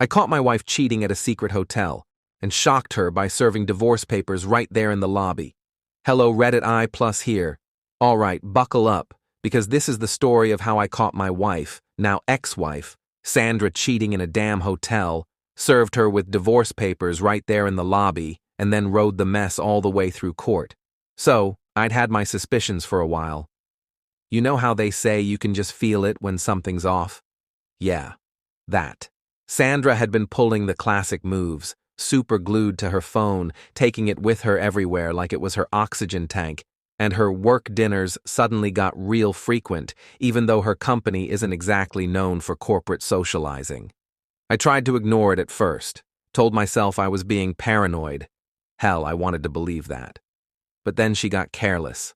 I caught my wife cheating at a secret hotel and shocked her by serving divorce papers right there in the lobby. Hello Reddit I plus here. All right, buckle up, because this is the story of how I caught my wife, now ex-wife, Sandra, cheating in a damn hotel, served her with divorce papers right there in the lobby, and then rode the mess all the way through court. So, I'd had my suspicions for a while. You know how they say you can just feel it when something's off? Yeah, that. Sandra had been pulling the classic moves, super glued to her phone, taking it with her everywhere like it was her oxygen tank, and her work dinners suddenly got real frequent, even though her company isn't exactly known for corporate socializing. I tried to ignore it at first, told myself I was being paranoid. Hell, I wanted to believe that. But then she got careless.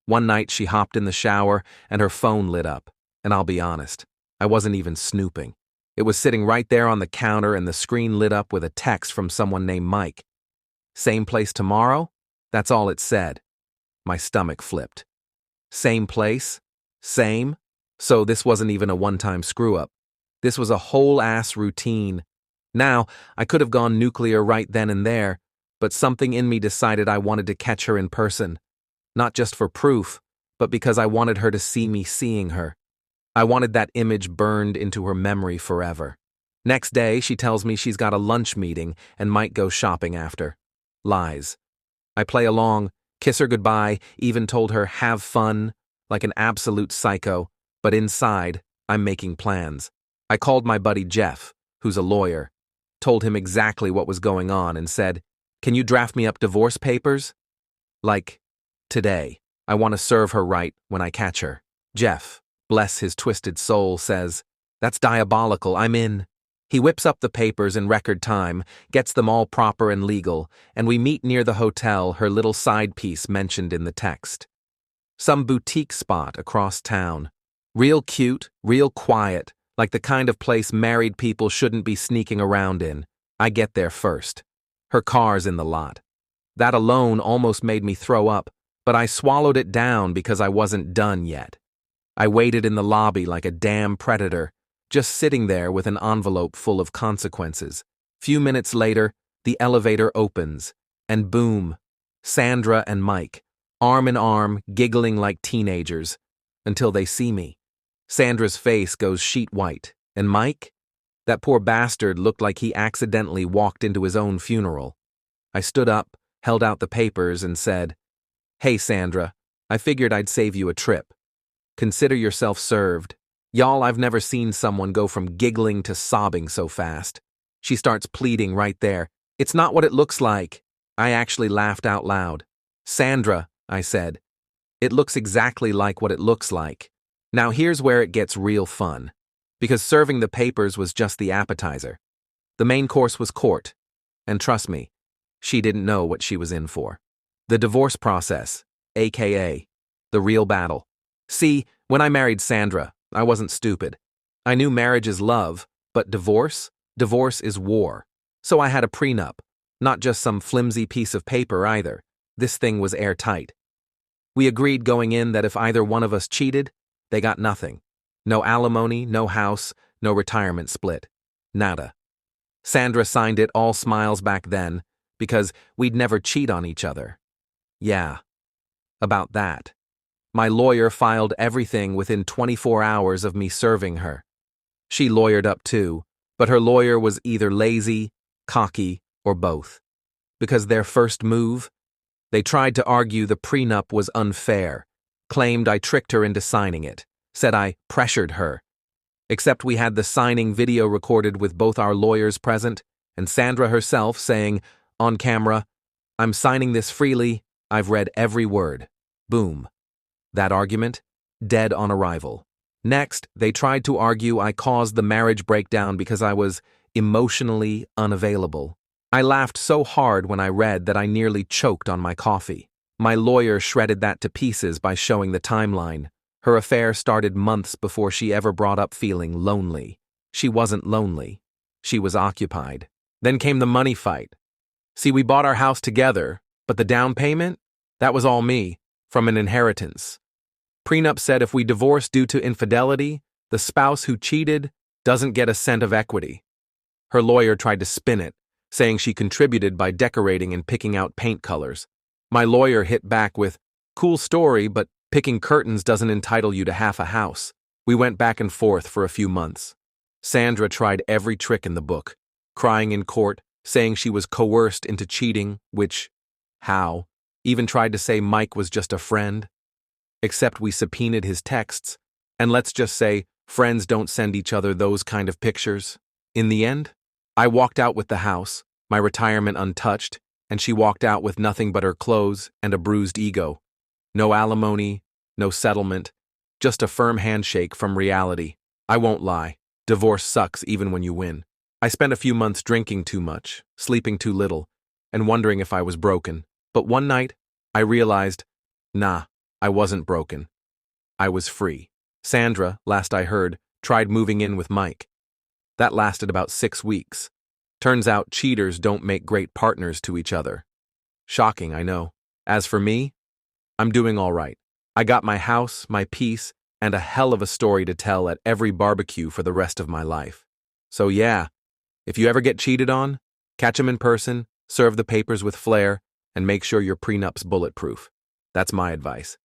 One night she hopped in the shower and her phone lit up, and I'll be honest, I wasn't even snooping. It was sitting right there on the counter and the screen lit up with a text from someone named Mike. Same place tomorrow? That's all it said. My stomach flipped. Same place? Same? So this wasn't even a one-time screw-up. This was a whole-ass routine. Now, I could have gone nuclear right then and there, but something in me decided I wanted to catch her in person. Not just for proof, but because I wanted her to see me seeing her. I wanted that image burned into her memory forever. Next day, she tells me she's got a lunch meeting and might go shopping after. Lies. I play along, kiss her goodbye, even told her have fun, like an absolute psycho, but inside, I'm making plans. I called my buddy Jeff, who's a lawyer, told him exactly what was going on and said, "Can you draft me up divorce papers?" Like, today. I want to serve her right when I catch her. Jeff, bless his twisted soul, says, "That's diabolical, I'm in." He whips up the papers in record time, gets them all proper and legal, and we meet near the hotel, her little side piece mentioned in the text. Some boutique spot across town. Real cute, real quiet, like the kind of place married people shouldn't be sneaking around in. I get there first. Her car's in the lot. That alone almost made me throw up, but I swallowed it down because I wasn't done yet. I waited in the lobby like a damn predator, just sitting there with an envelope full of consequences. Few minutes later, the elevator opens, and boom, Sandra and Mike, arm in arm, giggling like teenagers, until they see me. Sandra's face goes sheet white, and Mike? That poor bastard looked like he accidentally walked into his own funeral. I stood up, held out the papers, and said, "Hey Sandra, I figured I'd save you a trip. Consider yourself served. Y'all, I've never seen someone go from giggling to sobbing so fast." She starts pleading right there. "It's not what it looks like." I actually laughed out loud. "Sandra," I said, "it looks exactly like what it looks like." Now here's where it gets real fun, because serving the papers was just the appetizer. The main course was court, and trust me, she didn't know what she was in for. The divorce process, aka the real battle. See, when I married Sandra, I wasn't stupid. I knew marriage is love, but divorce is war. So I had a prenup, not just some flimsy piece of paper either. This thing was airtight. We agreed going in that if either one of us cheated, they got nothing. No alimony, no house, no retirement split. Nada. Sandra signed it all smiles back then, because we'd never cheat on each other. Yeah, about that. My lawyer filed everything within 24 hours of me serving her. She lawyered up too, but her lawyer was either lazy, cocky, or both. Because their first move, they tried to argue the prenup was unfair, claimed I tricked her into signing it, said I pressured her. Except we had the signing video recorded with both our lawyers present, and Sandra herself saying, on camera, "I'm signing this freely, I've read every word." Boom. That argument? Dead on arrival. Next, they tried to argue I caused the marriage breakdown because I was emotionally unavailable. I laughed so hard when I read that I nearly choked on my coffee. My lawyer shredded that to pieces by showing the timeline. Her affair started months before she ever brought up feeling lonely. She wasn't lonely. She was occupied. Then came the money fight. See, we bought our house together, but the down payment? That was all me, from an inheritance. Prenup said if we divorce due to infidelity, the spouse who cheated doesn't get a cent of equity. Her lawyer tried to spin it, saying she contributed by decorating and picking out paint colors. My lawyer hit back with, "Cool story, but picking curtains doesn't entitle you to half a house." We went back and forth for a few months. Sandra tried every trick in the book, crying in court, saying she was coerced into cheating, which, how? Even tried to say Mike was just a friend. Except we subpoenaed his texts, and let's just say friends don't send each other those kind of pictures. In the end, I walked out with the house, my retirement untouched, and she walked out with nothing but her clothes and a bruised ego. No alimony, no settlement, just a firm handshake from reality. I won't lie, divorce sucks even when you win. I spent a few months drinking too much, sleeping too little, and wondering if I was broken. But one night, I realized, nah, I wasn't broken. I was free. Sandra, last I heard, tried moving in with Mike. That lasted about 6 weeks. Turns out cheaters don't make great partners to each other. Shocking, I know. As for me, I'm doing all right. I got my house, my peace, and a hell of a story to tell at every barbecue for the rest of my life. So yeah, if you ever get cheated on, catch 'em in person, serve the papers with flair, and make sure your prenup's bulletproof. That's my advice.